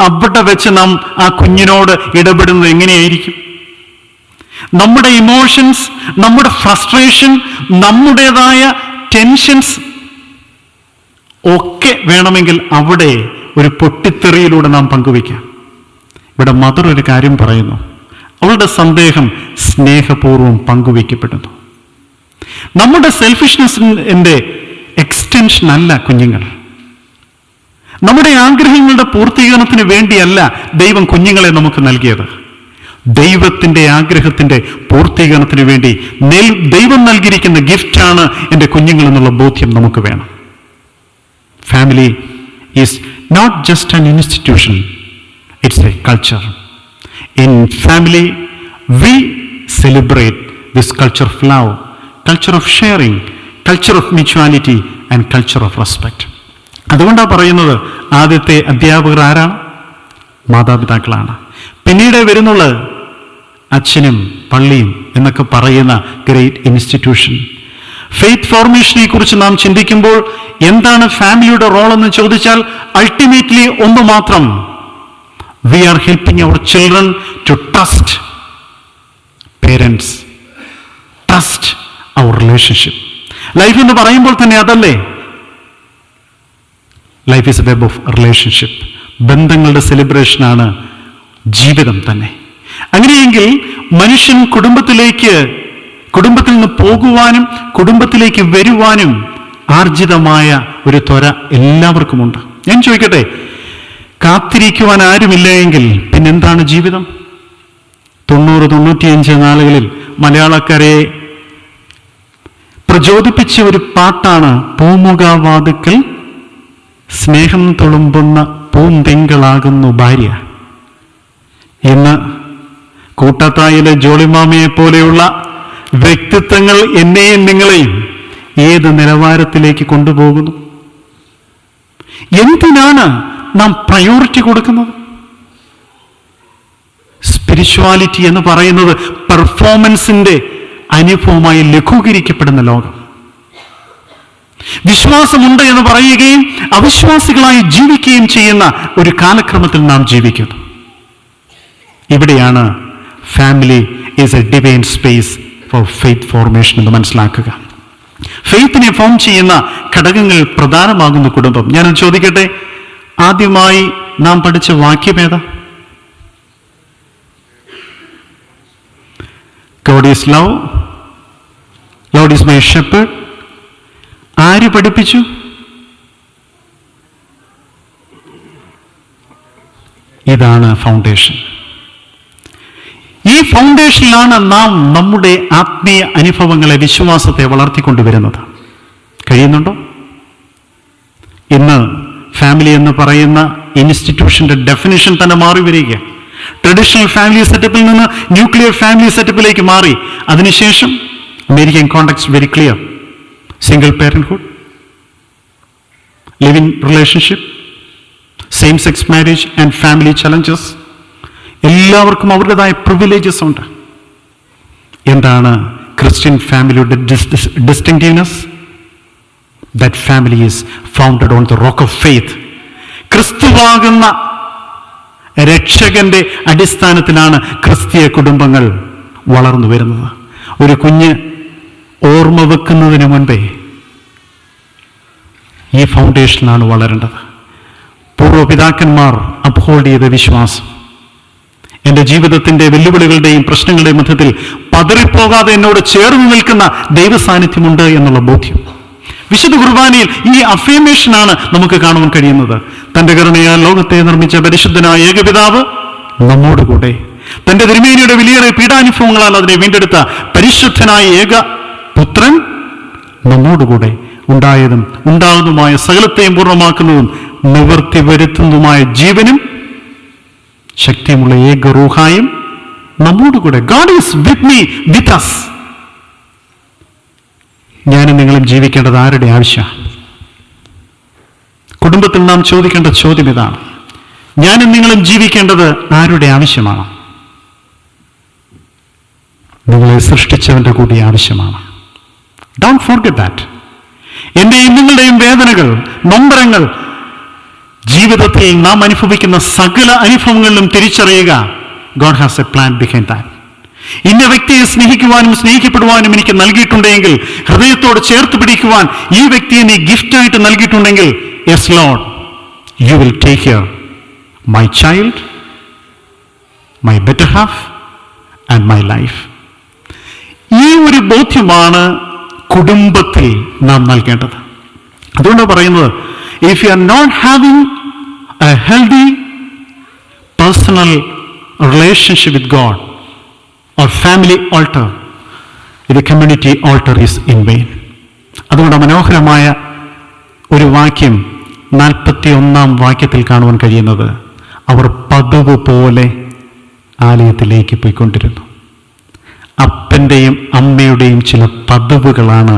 A: അവിടെ വെച്ച് നാം ആ കുഞ്ഞിനോട് ഇടപെടുന്നത് എങ്ങനെയായിരിക്കും? നമ്മുടെ ഇമോഷൻസ്, നമ്മുടെ ഫ്രസ്ട്രേഷൻ, നമ്മുടേതായ ടെൻഷൻസ് ഒക്കെ വേണമെങ്കിൽ അവിടെ ഒരു പൊട്ടിത്തെറിയിലൂടെ നാം പങ്കുവയ്ക്കാം. ഇവിടെ മദർ ഒരു കാര്യം പറയുന്നു, അവളുടെ സന്ദേഹം സ്നേഹപൂർവ്വം പങ്കുവയ്ക്കപ്പെടുന്നു. നമ്മുടെ സെൽഫിഷ്നെസ്സിൻ്റെ എക്സ്റ്റൻഷൻ അല്ല കുഞ്ഞുങ്ങൾ. നമ്മുടെ ആഗ്രഹങ്ങളുടെ പൂർത്തീകരണത്തിന് വേണ്ടിയല്ല ദൈവം കുഞ്ഞുങ്ങളെ നമുക്ക് നൽകിയത്. ദൈവത്തിൻ്റെ ആഗ്രഹത്തിൻ്റെ പൂർത്തീകരണത്തിന് വേണ്ടി ദൈവം നൽകിയിരിക്കുന്ന ഗിഫ്റ്റാണ് എൻ്റെ കുഞ്ഞുങ്ങൾ എന്നുള്ള ബോധ്യം നമുക്ക് വേണം. Family is not just an institution, it's a culture. In family, we celebrate this culture of love, culture of sharing, culture of mutuality and culture of respect. അതുകൊണ്ടാണ് പറയുന്നത് ആദ്യത്തെ അധ്യാപകർ ആരാണ്? മാതാപിതാക്കളാണ്. പിന്നീട് വരുന്നുള്ളത് അച്ഛനും പള്ളിയും എന്നൊക്കെ പറയുന്ന ഗ്രേറ്റ് ഇൻസ്റ്റിറ്റ്യൂഷൻ. ഫെയ്ത്ത് ഫോർമേഷനെ കുറിച്ച് നാം ചിന്തിക്കുമ്പോൾ എന്താണ് ഫാമിലിയുടെ റോൾ എന്ന് ചോദിച്ചാൽ അൾട്ടിമേറ്റ്ലി ഒന്ന് മാത്രം, we are helping our children to trust parents, trust our relationship. Life എന്ന് പറയുമ്പോൾ തന്നെ അതല്ലേ, life is a web of relationship. ബന്ധങ്ങളുടെ സെലിബ്രേഷനാണ് ജീവിതം തന്നെ. അങ്ങനെയെങ്കിൽ മനുഷ്യൻ കുടുംബത്തിൽ നിന്ന് പോകുവാനും കുടുംബത്തിലേക്ക് വരുവാനും ആർജിതമായ ഒരു ത്വര എല്ലാവർക്കുമുണ്ട്. ഞാൻ ചോദിക്കട്ടെ, കാത്തിരിക്കുവാൻ ആരുമില്ല എങ്കിൽ പിന്നെന്താണ് ജീവിതം? 90-95 നാളുകളിൽ മലയാളക്കരയെ പ്രചോദിപ്പിച്ച ഒരു പാട്ടാണ് പൂമുഖവാതുക്കൽ സ്നേഹം തുളുമ്പുന്ന പൂന്തിങ്കളാകുന്നു ഭാര്യ. ഇന്ന് കൂട്ടത്തായിലെ ജോളിമാമയെ പോലെയുള്ള വ്യക്തിത്വങ്ങൾ എന്നെയും നിങ്ങളെയും ഏത് നിലവാരത്തിലേക്ക് കൊണ്ടുപോകുന്നു? എന്തിനാണ് നാം പ്രയോറിറ്റി കൊടുക്കുന്നത്? സ്പിരിച്വാലിറ്റി എന്ന് പറയുന്നത് പെർഫോമൻസിന്റെ അനുഭവമായി ലഘൂകരിക്കപ്പെടുന്ന ലോകം. വിശ്വാസമുണ്ട് എന്ന് പറയുകയും അവിശ്വാസികളായി ജീവിക്കുകയും ചെയ്യുന്ന ഒരു കാലക്രമത്തിൽ നാം ജീവിക്കുന്നു. ഇവിടെയാണ് family is A divine space for faith formation എന്ന് മനസ്സിലാക്കുക. ഫെയ്ത്തിനെ ഫോം ചെയ്യുന്ന ഘടകങ്ങൾ പ്രധാനമാകുന്ന കുടുംബം. ഞാനത് ചോദിക്കട്ടെ, ആദ്യമായി നാം പഠിച്ച വാക്യമേതാ? God is love, Lord is my shepherd. ആര് പഠിപ്പിച്ചു? ഇതാണ് ഫൗണ്ടേഷൻ. ഈ ഫൗണ്ടേഷനിലാണ് നാം നമ്മുടെ ആത്മീയ അനുഭവങ്ങളെ, വിശ്വാസത്തെ വളർത്തിക്കൊണ്ടുവരുന്നത്. കഴിയുന്നുണ്ടോ? ഇന്ന് ഫാമിലി എന്ന് പറയുന്ന ഇൻസ്റ്റിറ്റ്യൂഷന്റെ ഡെഫിനിഷൻ തന്നെ മാറി വരിക. ട്രഡീഷണൽ ഫാമിലി സെറ്റപ്പിൽ നിന്ന് ന്യൂക്ലിയർ ഫാമിലി സെറ്റപ്പിലേക്ക് മാറി. അതിനുശേഷം American context very clear: single parenthood, living relationship, same sex marriage and family challenges. എല്ലാവർക്കും അവരുടേതായ പ്രിവിലേജസ് ഉണ്ട്. എന്താണ് ക്രിസ്ത്യൻ ഫാമിലിയുടെ distinctiveness? That family is founded on the rock of faith. ക്രിസ്തുവാകുന്ന രക്ഷകന്റെ അടിസ്ഥാനത്തിലാണ് ക്രിസ്തീയ കുടുംബങ്ങൾ വളർന്നു വരുന്നത്. ഒരു കുഞ്ഞ് ഓർമ്മ വെക്കുന്നതിന് മുൻപേ ഈ ഫൗണ്ടേഷനിലാണ് വളരേണ്ടത്. പൂർവ്വപിതാക്കന്മാർ അപ്ഹോൾഡ് ചെയ്ത വിശ്വാസം എൻ്റെ ജീവിതത്തിൻ്റെ വെല്ലുവിളികളുടെയും പ്രശ്നങ്ങളുടെയും മധ്യത്തിൽ പതറിപ്പോകാതെ എന്നോട് ചേർന്ന് നിൽക്കുന്ന ദൈവസാന്നിധ്യമുണ്ട് എന്നുള്ള ബോധ്യം. വിശുദ്ധ കുർബാനയിൽ ഈ അഫർമേഷനാണ് നമുക്ക് കാണുവാൻ കഴിയുന്നത്. തൻ്റെ കരുണയാൽ ലോകത്തെ നിർമ്മിച്ച പരിശുദ്ധനായ ഏകപിതാവ് നമ്മോടുകൂടെ, തന്റെ തിരുമേനിയുടെ വിലയേറിയ പീഡാനുഭവങ്ങളാൽ അതിനെ വീണ്ടെടുത്ത പരിശുദ്ധനായ ഏക പുത്രൻ നമ്മോടുകൂടെ ഉണ്ടായതും ഉണ്ടാകുന്നതുമായ സകലത്തെയും പൂർണ്ണമാക്കുന്നതും നിവൃത്തി വരുത്തുന്നതുമായ ജീവനും ശക്തിയുമുള്ള ഏക റൂഹായും നമ്മോടുകൂടെ. God is with me, with us. ഞാനും നിങ്ങളും ജീവിക്കേണ്ടത് ആരുടെ ആവശ്യമാണ്? കുടുംബത്തിൽ നാം ചോദിക്കേണ്ട ചോദ്യം ഇതാണ്. ഞാനും നിങ്ങളും ജീവിക്കേണ്ടത് ആരുടെ ആവശ്യമാണ്? നിങ്ങളെ സൃഷ്ടിച്ചവന്റെ കൂടി ആവശ്യമാണ്. Don't forget that. എന്റെയും നിങ്ങളുടെയും വേദനകൾ, നൊമ്പരങ്ങൾ, ജീവിതത്തിൽ നാം അനുഭവിക്കുന്ന സകല അനുഭവങ്ങളിലും തിരിച്ചറിയുക, God has A plan behind that. ഇന്ന വ്യക്തിയെ സ്നേഹിക്കുവാനും സ്നേഹിക്കപ്പെടുവാനും എനിക്ക് നൽകിയിട്ടുണ്ടെങ്കിൽ, ഹൃദയത്തോട് ചേർത്ത് പിടിക്കുവാൻ ഈ വ്യക്തിയെ നീ ഗിഫ്റ്റായിട്ട് നൽകിയിട്ടുണ്ടെങ്കിൽ, yes Lord, you will take care my child, my better half and my life. ഈ ഒരു ബോധ്യമാണ് കുടുംബത്തിൽ നാം നൽകേണ്ടത്. അതുകൊണ്ട് പറയുന്നത്, if you are not having a healthy personal relationship with God or family altar, the community altar is in vain. അതുകൊണ്ട് മനോഹരമായ ഒരു വാക്യം 41 വാക്യത്തിൽ കാണുവാൻ കഴിയുന്നത്, അവർ പതിവ് പോലെ ആലയത്തിലേക്ക് പോയിക്കൊണ്ടിരുന്നു. അപ്പൻ്റെയും അമ്മയുടെയും ചില പതിവുകളാണ്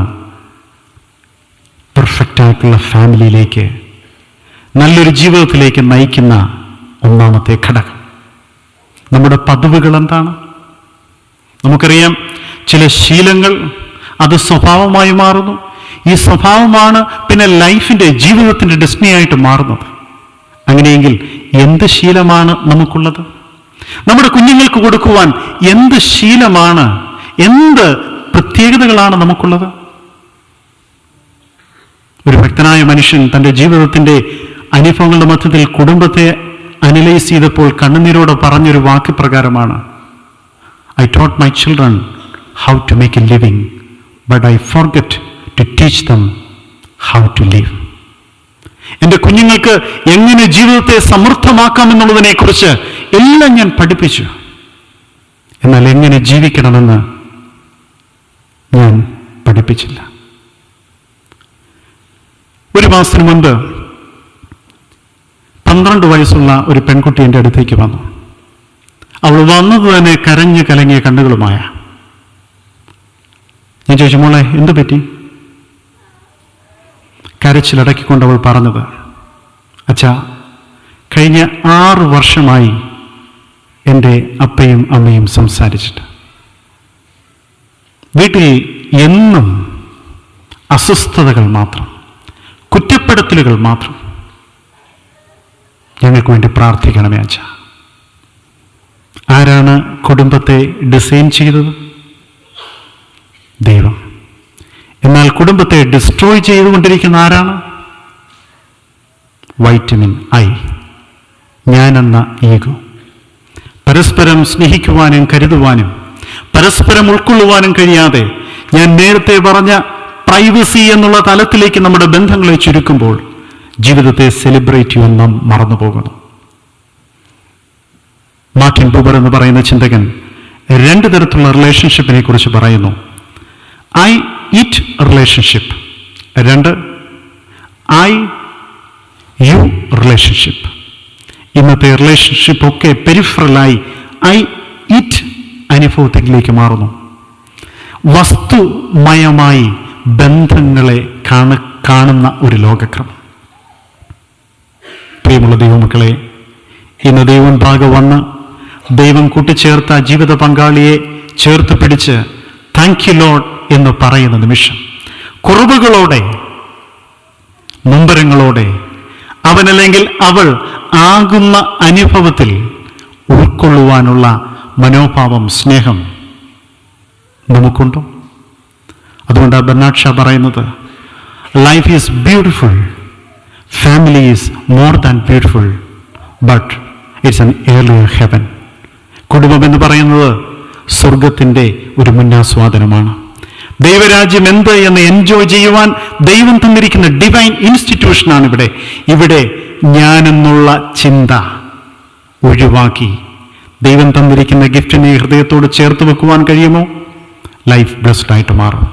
A: പെർഫെക്റ്റായിട്ടുള്ള ഫാമിലിയിലേക്ക്, നല്ലൊരു ജീവിതത്തിലേക്ക് നയിക്കുന്ന ഒന്നാമത്തെ ഘടകം. നമ്മുടെ പതിവുകൾ എന്താണ്? നമുക്കറിയാം, ചില ശീലങ്ങൾ അത് സ്വഭാവമായി മാറുന്നു. ഈ സ്വഭാവമാണ് പിന്നെ ലൈഫിൻ്റെ, ജീവിതത്തിൻ്റെ ഡെസ്റ്റിനിയായിട്ട് മാറുന്നത്. അങ്ങനെയെങ്കിൽ എന്ത് ശീലമാണ് നമുക്കുള്ളത്? നമ്മുടെ കുഞ്ഞുങ്ങൾക്ക് കൊടുക്കുവാൻ എന്ത് ശീലമാണ്, എന്ത് പ്രത്യേകതകളാണ് നമുക്കുള്ളത്? ഒരു ഭക്തനായ മനുഷ്യൻ തൻ്റെ ജീവിതത്തിൻ്റെ അനുഭവങ്ങളുടെ മധ്യത്തിൽ കുടുംബത്തെ അനലൈസ് ചെയ്തപ്പോൾ കണ്ണുനീരോടെ പറഞ്ഞൊരു വാക്ക് പ്രകാരമാണ്, I taught my children how to make a living, but I forget to teach them how to live. എൻ്റെ കുഞ്ഞുങ്ങൾക്ക് എങ്ങനെ ജീവിതത്തെ സമൃദ്ധമാക്കാമെന്നുള്ളതിനെ കുറിച്ച് എല്ലാം ഞാൻ പഠിപ്പിച്ചു. എന്നാൽ എങ്ങനെ ജീവിക്കണമെന്ന് ഞാൻ പഠിപ്പിച്ചില്ല. ഒരു മാസത്തിന് മുൻപ് 12 വയസ്സുള്ള ഒരു പെൺകുട്ടി എൻ്റെ അടുത്തേക്ക് വന്നു. അവൾ വന്നത് തന്നെ കരഞ്ഞു കലങ്ങിയ കണ്ണുകളുമായ. ഞാൻ ചോദിച്ചു, മോളെ എന്തു പറ്റി? കരച്ചിലടക്കിക്കൊണ്ട് അവൾ പറഞ്ഞത്, അച്ഛാ, കഴിഞ്ഞ 6 വർഷമായി എൻ്റെ അപ്പയും അമ്മയും സംസാരിച്ചിട്ട്. വീട്ടിൽ എന്നും അസ്വസ്ഥതകൾ മാത്രം, കുറ്റപ്പെടുത്തലുകൾ മാത്രം. ഞങ്ങൾക്ക് വേണ്ടി പ്രാർത്ഥിക്കണമേ അച്ഛാ. ആരാണ് കുടുംബത്തെ ഡിസൈൻ ചെയ്തത്? ദൈവം. എന്നാൽ കുടുംബത്തെ ഡിസ്ട്രോയ് ചെയ്തുകൊണ്ടിരിക്കുന്ന ആരാണ്? വൈറ്റമിൻ ഐ, ഞാനെന്ന ഈഗോ. പരസ്പരം സ്നേഹിക്കുവാനും കരുതുവാനും പരസ്പരം ഉൾക്കൊള്ളുവാനും കഴിയാതെ, ഞാൻ നേരത്തെ പറഞ്ഞ പ്രൈവസി എന്നുള്ള തലത്തിലേക്ക് നമ്മുടെ ബന്ധങ്ങളെ ചുരുക്കുമ്പോൾ ജീവിതത്തെ സെലിബ്രേറ്റ് ചെയ്യുവാൻ നാം മറന്നു പോകുന്നു. മാർട്ടിൻ ബൂബർ എന്ന് പറയുന്ന ചിന്തകൻ 2 തരത്തിലുള്ള റിലേഷൻഷിപ്പിനെ കുറിച്ച് പറയുന്നു. I it relationship, 2 I you relationship. ഇന്നത്തെ റിലേഷൻഷിപ്പ് ഒക്കെ പെരിഫറലായി ഐ ഇറ്റ് അനുഭവത്തിലേക്ക് മാറുന്നു. വസ്തുമയമായി ബന്ധങ്ങളെ കാണുന്ന ഒരു ലോകക്രമം. പ്രിയമുള്ള ദൈവമക്കളെ, ഇന്ന് ദൈവം ഭാഗം വന്ന് ദൈവം കൂട്ടിച്ചേർത്ത ജീവിത പങ്കാളിയെ ചേർത്ത് പിടിച്ച് താങ്ക് യു ലോർഡ് എന്ന് പറയുന്ന നിമിഷം, കുറവുകളോടെ, നൊമ്പരങ്ങളോടെ, അവനല്ലെങ്കിൽ അവൾ ആകുന്ന അനുഭവത്തിൽ ഉൾക്കൊള്ളുവാനുള്ള മനോഭാവം, സ്നേഹം നമുക്കുണ്ടോ? അതുകൊണ്ട് ബെർണാഡ് ഷാ പറയുന്നത്, life is beautiful, family is more than beautiful, but it's an earlier heaven. കുടുംബം എന്ന് പറയുന്നത് സ്വർഗത്തിൻ്റെ ഒരു മുന്നാസ്വാദനമാണ്. ദൈവരാജ്യം എന്ത് എന്ന് എൻജോയ് ചെയ്യുവാൻ ദൈവം തന്നിരിക്കുന്ന ഡിവൈൻ ഇൻസ്റ്റിറ്റ്യൂഷനാണ് ഇവിടെ. ഇവിടെ ഞാനെന്നുള്ള ചിന്ത ഒഴിവാക്കി ദൈവം തന്നിരിക്കുന്ന ഗിഫ്റ്റിനെ ഹൃദയത്തോട് ചേർത്ത് വെക്കുവാൻ കഴിയുമോ? ലൈഫ് ബ്ലെസ്ഡ് ആയിട്ട് മാറും.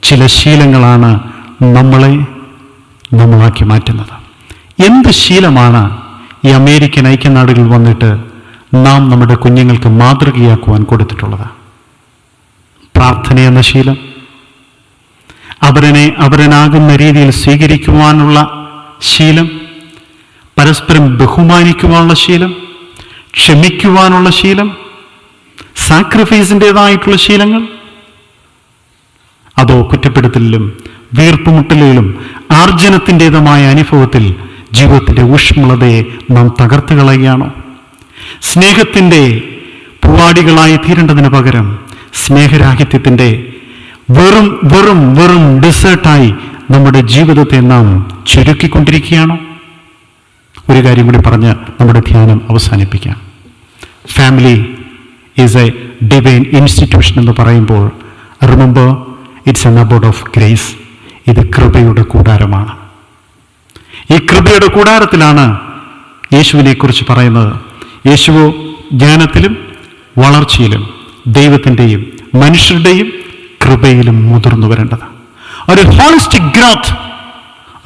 A: ചില ശീലങ്ങളാണ് നമ്മളാക്കി മാറ്റുന്നത്. എന്ത് ശീലമാണ് ഈ അമേരിക്കൻ ഐക്യനാടുകൾ വന്നിട്ട് നാം നമ്മുടെ കുഞ്ഞുങ്ങൾക്ക് മാതൃകയാക്കുവാൻ കൊടുത്തിട്ടുള്ളത്? പ്രാർത്ഥന എന്ന ശീലം, അവരനാകുന്ന രീതിയിൽ സ്വീകരിക്കുവാനുള്ള ശീലം, പരസ്പരം ബഹുമാനിക്കുവാനുള്ള ശീലം, ക്ഷമിക്കുവാനുള്ള ശീലം, സാക്രിഫൈസിൻ്റെതായിട്ടുള്ള ശീലങ്ങൾ, അതോ കുറ്റപ്പെടുത്തലിലും വീർപ്പുമുട്ടലിലും ആർജനത്തിൻ്റെതുമായ അനുഭവത്തിൽ ജീവിതത്തിൻ്റെ ഊഷ്മളതയെ നാം തകർത്ത് കളയുകയാണോ? സ്നേഹത്തിൻ്റെ പൂവാടികളായി തീരേണ്ടതിന് പകരം സ്നേഹരാഹിത്യത്തിൻ്റെ വെറും വെറും വെറും ഡെസേർട്ടായി നമ്മുടെ ജീവിതത്തെ നാം ചുരുക്കിക്കൊണ്ടിരിക്കുകയാണോ? ഒരു കാര്യം കൂടി പറഞ്ഞ് നമ്മുടെ ധ്യാനം അവസാനിപ്പിക്കാം. Family is A divine institution എന്ന് പറയുമ്പോൾ remember, it's an aboard of grace. ഇത് കൃപയുടെ കൂടാരമാണ്. ഈ കൃപയുടെ കൂടാരത്തിലാണ് യേശുവിനെ കുറിച്ച് പറയുന്നത്. യേശുവോ ജ്ഞാനത്തിലും വളർച്ചയിലും ദൈവത്തിൻ്റെയും മനുഷ്യരുടെയും കൃപയിലും മുതിർന്നു വരേണ്ടത്. ഒരു ഹോളിസ്റ്റിക് ഗ്രോത്ത്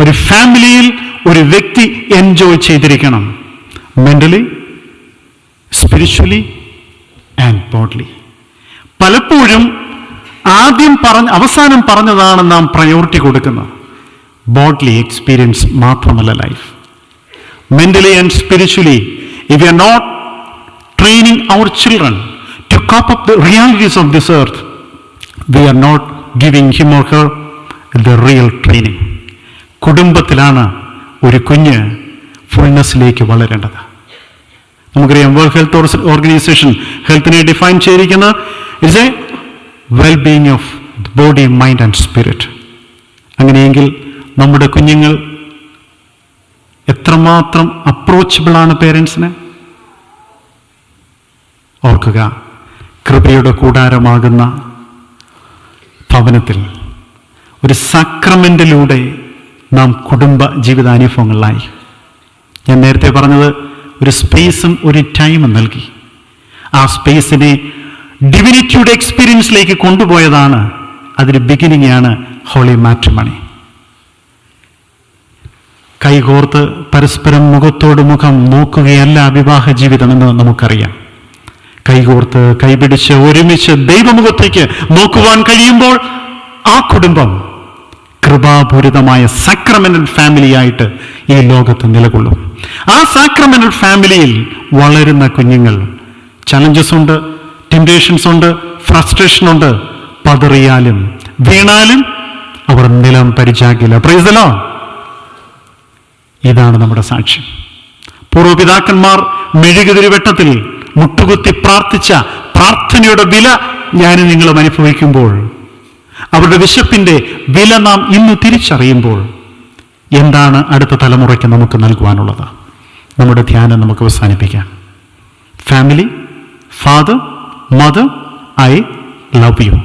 A: ഒരു ഫാമിലിയിൽ ഒരു വ്യക്തി എൻജോയ് ചെയ്തിരിക്കണം. Mentally, spiritually and bodily. പലപ്പോഴും അവസാനം പറഞ്ഞതാണ് നാം പ്രയോറിറ്റി കൊടുക്കുന്നത്. ബോഡ്ലി എക്സ്പീരിയൻസ് മാത്രമല്ല life. Mentally and spiritually, if we are not training our children to cope up the realities of this earth, we are not giving him or her the real training. കുടുംബത്തിലാണ് ഒരു കുഞ്ഞ് ഫുൾനെസ്സിലേക്ക് വളരേണ്ടത്. നമുക്കറിയാം, world health organisation ഹെൽത്തിനെ define ചെയ്തിരിക്കുന്നത് it's A wellbeing of body, mind and spirit. അങ്ങനെയെങ്കിൽ നമ്മുടെ കുഞ്ഞുങ്ങൾ എത്രമാത്രം അപ്രോച്ചബിളാണ് പേരൻസിന്? ഓർക്കുക, കൃപയുടെ കൂടാരമാകുന്ന ഭവനത്തിൽ ഒരു സാക്രമെന്റിലൂടെ നാം കുടുംബ ജീവിതാനുഭവങ്ങളിലായി. ഞാൻ നേരത്തെ പറഞ്ഞത് ഒരു സ്പേസും ഒരു ടൈമും നൽകി. ആ സ്പേസിനെ ഡിവിനിറ്റിയുടെ എക്സ്പീരിയൻസിലേക്ക് കൊണ്ടുപോയതാണ്. അതിന് ബിഗിനിങ്ങാണ് ഹോളി മാട്രിമണി. കൈകോർത്ത് പരസ്പരം മുഖത്തോട് മുഖം നോക്കുകയല്ല വിവാഹ ജീവിതമെന്ന് നമുക്കറിയാം. കൈകോർത്ത് കൈപിടിച്ച് ഒരുമിച്ച് ദൈവമുഖത്തേക്ക് നോക്കുവാൻ കഴിയുമ്പോൾ ആ കുടുംബം കൃപാപൂരിതമായ സാക്രമെന്റൽ ഫാമിലിയായിട്ട് ഈ ലോകത്ത് നിലകൊള്ളും. ആ സാക്രമെന്റൽ ഫാമിലിയിൽ വളരുന്ന കുഞ്ഞുങ്ങൾ ചലഞ്ചസ് ഉണ്ട്, ടെംപ്റ്റേഷൻസ് ഉണ്ട്, ഫ്രസ്ട്രേഷൻ ഉണ്ട്. പതറിയാലും വീണാലും അവർ നിലം പരിചാകില്ല. Praise the Lord. ഇതാണ് നമ്മുടെ സാക്ഷ്യം. പൂർവ്വപിതാക്കന്മാർ മെഴുകുതിരി വെട്ടത്തിൽ മുട്ടുകുത്തി പ്രാർത്ഥിച്ച പ്രാർത്ഥനയുടെ വില ഞാനും നിങ്ങളും അനുഭവിക്കുമ്പോൾ, അവരുടെ വിശപ്പിന്റെ വില നാം ഇന്ന് തിരിച്ചറിയുമ്പോൾ, എന്താണ് അടുത്ത തലമുറയ്ക്ക് നമുക്ക് നൽകുവാനുള്ളത്? നമ്മുടെ ധ്യാനം നമുക്ക് അവസാനിപ്പിക്കാം. Family, father, mother, I love you.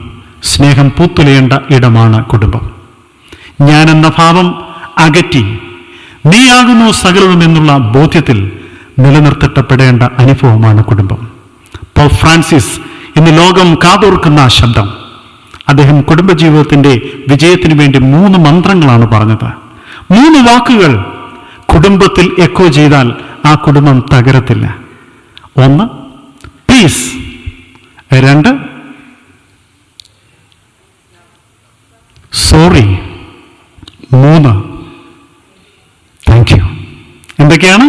A: സ്നേഹം പൂത്തുലയേണ്ട ഇടമാണ് കുടുംബം. ഞാനെന്ന ഭാവം അകറ്റി നീയാകുന്നു സകലതും എന്നുള്ള ബോധ്യത്തിൽ നിലനിർത്തപ്പെടേണ്ട അനുഭവമാണ് കുടുംബം. പോപ്പ് ഫ്രാൻസിസ് ഇന്ന് ലോകം കാതോർക്കുന്ന ആ ശബ്ദം. അദ്ദേഹം കുടുംബജീവിതത്തിന്റെ വിജയത്തിന് വേണ്ടി 3 മന്ത്രങ്ങളാണ് പറഞ്ഞത്. 3 വാക്കുകൾ കുടുംബത്തിൽ എക്കോ ചെയ്താൽ ആ കുടുംബം തകരത്തില്ല. 1 പീസ്, 2 സോറി, 3 താങ്ക് യു. എന്തൊക്കെയാണ്?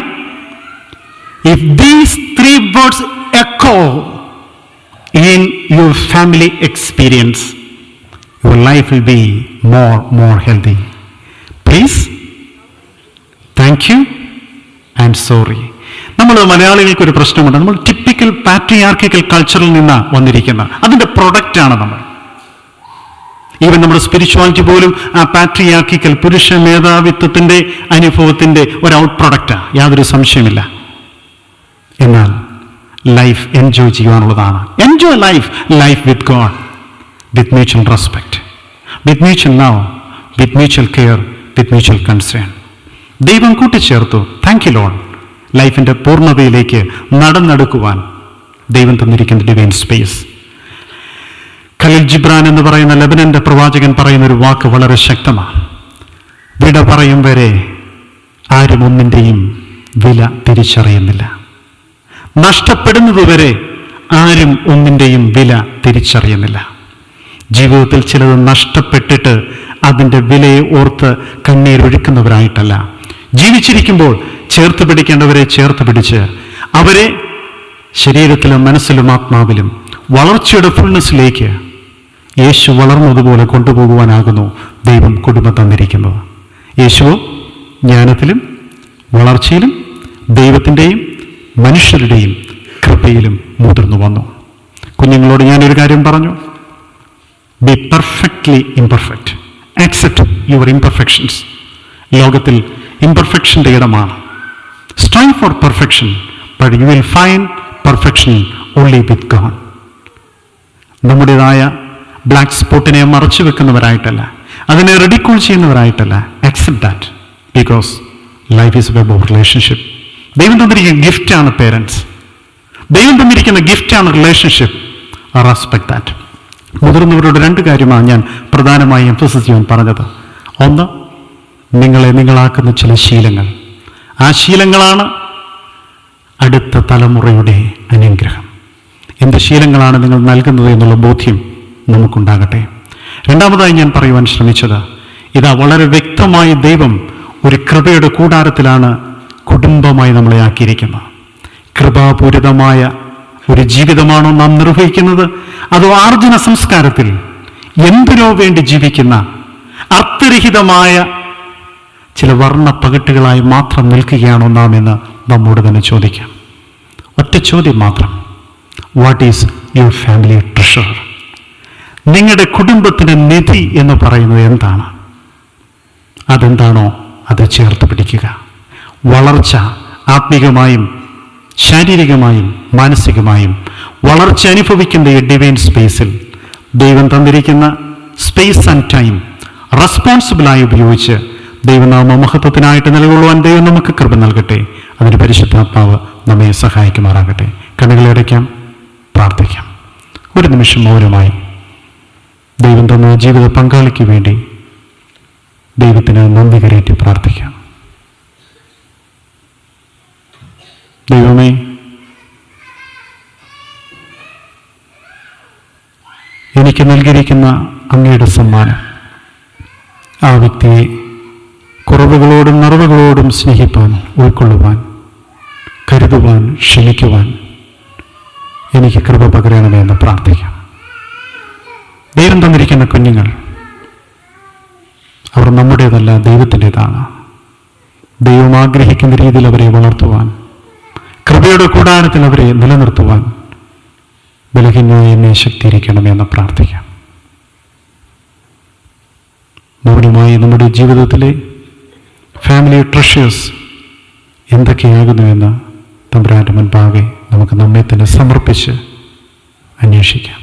A: If these 3 words echo in your family experience, your life will be more healthy. Please, thank you and sorry. നമ്മൾ മലയാളികൾക്ക് ഒരു പ്രശ്നമുണ്ട്. നമ്മൾ ടിപ്പിക്കൽ പാട്രിയാർക്കിക്കൽ കൾച്ചറിൽ നിന്ന് വന്നിരിക്കുന്ന അതിൻ്റെ പ്രൊഡക്റ്റാണ് നമ്മൾ. ഈവൻ നമ്മുടെ സ്പിരിച്വാലിറ്റി പോലും ആ പാട്രിയാർക്കിക്കൽ പുരുഷ മേധാവിത്വത്തിൻ്റെ അനുഭവത്തിൻ്റെ ഒരു ഔട്ട് പ്രൊഡക്റ്റാണ്, യാതൊരു സംശയമില്ല. എന്നാൽ ലൈഫ് എൻജോയ് ചെയ്യാനുള്ളതാണ്. Enjoy life with God, with mutual respect, with mutual love, with mutual care, with mutual concern. ദൈവം കൂട്ടിച്ചേർത്തു. Thank you Lord. ലൈഫിൻ്റെ പൂർണ്ണതയിലേക്ക് നടന്നെടുക്കുവാൻ ദൈവം തന്നിരിക്കുന്ന ഡിവൈൻ സ്പേസ്. ഖലീൽ ജിബ്രാൻ എന്ന് പറയുന്ന ലെബനന്റെ പ്രവാചകൻ പറയുന്ന ഒരു വാക്ക് വളരെ ശക്തമാണ്. വിട പറയും വരെ ആരും ഒന്നിൻ്റെയും വില തിരിച്ചറിയുന്നില്ല. നഷ്ടപ്പെടുന്നതുവരെ ആരും ഒന്നിൻ്റെയും വില തിരിച്ചറിയുന്നില്ല. ജീവിതത്തിൽ ചിലത് നഷ്ടപ്പെട്ടിട്ട് അതിൻ്റെ വിലയെ ഓർത്ത് കണ്ണീരൊഴുക്കുന്നവരായിട്ടല്ല, ജീവിച്ചിരിക്കുമ്പോൾ ചേർത്ത് പിടിക്കേണ്ടവരെ ചേർത്ത് പിടിച്ച് അവരെ ശരീരത്തിലും മനസ്സിലും ആത്മാവിലും വളർച്ചയുടെ ഫുൾനെസ്സിലേക്ക് യേശു വളർന്നതുപോലെ കൊണ്ടുപോകുവാനാകുന്നു ദൈവം കുടുംബം തന്നിരിക്കുന്നത്. യേശു ജ്ഞാനത്തിലും വളർച്ചയിലും ദൈവത്തിൻ്റെയും മനുഷ്യരുടെയും കൃപയിലും മുതിർന്നു വന്നു. കുഞ്ഞുങ്ങളോട് ഞാനൊരു കാര്യം പറഞ്ഞു, be perfectly imperfect, accept your imperfections. ലോകത്തിൽ ഇംപെർഫെക്ഷൻ്റെ ഇടമാണ്. Strive for perfection, but you will find perfection only with God. നമ്മുടേതായ ബ്ലാക്ക് സ്പോട്ടിനെ മറച്ചു വെക്കുന്നവരായിട്ടല്ല, അതിനെ റെഡിക്യൂൾ ചെയ്യുന്നവരായിട്ടല്ല. Accept that, because life is about relationship. ദൈവം തന്നിരിക്കുന്ന ഗിഫ്റ്റാണ് പേരൻസ്, ദൈവം തന്നിരിക്കുന്ന ഗിഫ്റ്റാണ് റിലേഷൻഷിപ്പ്. Respect that. മുതിർന്നവരോട് രണ്ട് കാര്യമാണ് ഞാൻ പ്രധാനമായി എംഫസിസ് ചെയ്യാൻ പറഞ്ഞത്. ഒന്ന്, നിങ്ങളെ നിങ്ങളാക്കുന്ന ചില ശീലങ്ങൾ. ആ ശീലങ്ങളാണ് അടുത്ത തലമുറയുടെ അനുഗ്രഹം. എന്ത് ശീലങ്ങളാണ് നിങ്ങൾ നൽകുന്നത് എന്നുള്ള ബോധ്യം നമുക്കുണ്ടാകട്ടെ. രണ്ടാമതായി ഞാൻ പറയുവാൻ ശ്രമിച്ചത്, ഇതാ വളരെ വ്യക്തമായി ദൈവം ഒരു കൃപയുടെ കൂടാരത്തിലാണ് കുടുംബമായി നമ്മളെ ആക്കിയിരിക്കുന്നത്. കൃപാപൂരിതമായ ഒരു ജീവിതമാണോ നാം നിർവഹിക്കുന്നത്, അതോ ആർജന സംസ്കാരത്തിൽ എന്തിനോ വേണ്ടി ജീവിക്കുന്ന അർത്ഥരഹിതമായ ചില വർണ്ണപ്പകിട്ടുകളായി മാത്രം നിൽക്കുകയാണോ നാം എന്ന് നമ്മോട് തന്നെ ചോദിക്കാം. ഒറ്റ ചോദ്യം മാത്രം, what is your family treasure? നിങ്ങളുടെ കുടുംബത്തിൻ്റെ നിധി എന്ന് പറയുന്നത് എന്താണ്? അതെന്താണോ അത് ചേർത്ത് പിടിക്കുക. വളർച്ച ആത്മീകമായും ശാരീരികമായും മാനസികമായും വളർച്ച അനുഭവിക്കുന്ന ഈ ഡിവൈൻ സ്പേസിൽ ദൈവം തന്നിരിക്കുന്ന സ്പേസ് ആൻഡ് ടൈം റെസ്പോൺസിബിളായി ഉപയോഗിച്ച് ദൈവനാമ മഹത്വത്തിനായിട്ട് നിലകൊള്ളുവാൻ ദൈവം നമുക്ക് കൃപ നൽകട്ടെ. അതിന് പരിശുദ്ധാത്മാവ് നമ്മെ സഹായിക്കുമാറാകട്ടെ. കണ്ണുകളടയ്ക്കാം, പ്രാർത്ഥിക്കാം. ഒരു നിമിഷം മൗനമായി ദൈവം തന്ന ജീവിത പങ്കാളിക്ക് വേണ്ടി ദൈവത്തിന് നന്ദി കരേറ്റി പ്രാർത്ഥിക്കാം. ദൈവമേ, എനിക്ക് നൽകിയിരിക്കുന്ന അങ്ങയുടെ സമ്മാനം, ആ വ്യക്തിയെ കുറവുകളോടും നിറവുകളോടും സ്നേഹിപ്പാൻ, ഉൾക്കൊള്ളുവാൻ, കരുതുവാൻ, ക്ഷമിക്കുവാൻ എനിക്ക് കൃപ പകരണമേ എന്ന് പ്രാർത്ഥിക്കാം. ദൈവം തന്നിരിക്കുന്ന കുഞ്ഞുങ്ങൾ അവർ നമ്മുടേതല്ല, ദൈവത്തിൻ്റെതാണ്. ദൈവം ആഗ്രഹിക്കുന്ന രീതിയിൽ അവരെ വളർത്തുവാൻ, കൃപയുടെ കൂടാരത്തിൽ അവരെ നിലനിർത്തുവാൻ ബലഹീനമായ എന്നെ ശക്തീകരിക്കണമെന്ന് പ്രാർത്ഥിക്കാം. മൗനമായി നമ്മുടെ ജീവിതത്തിലെ ഫാമിലി ട്രഷേഴ്സ് എന്തൊക്കെയാകുന്നുവെന്ന് തമ്പുരാൻ്റെ മുൻപാകെ നമുക്ക് നമ്മെ തന്നെ സമർപ്പിച്ച് അന്വേഷിക്കാം.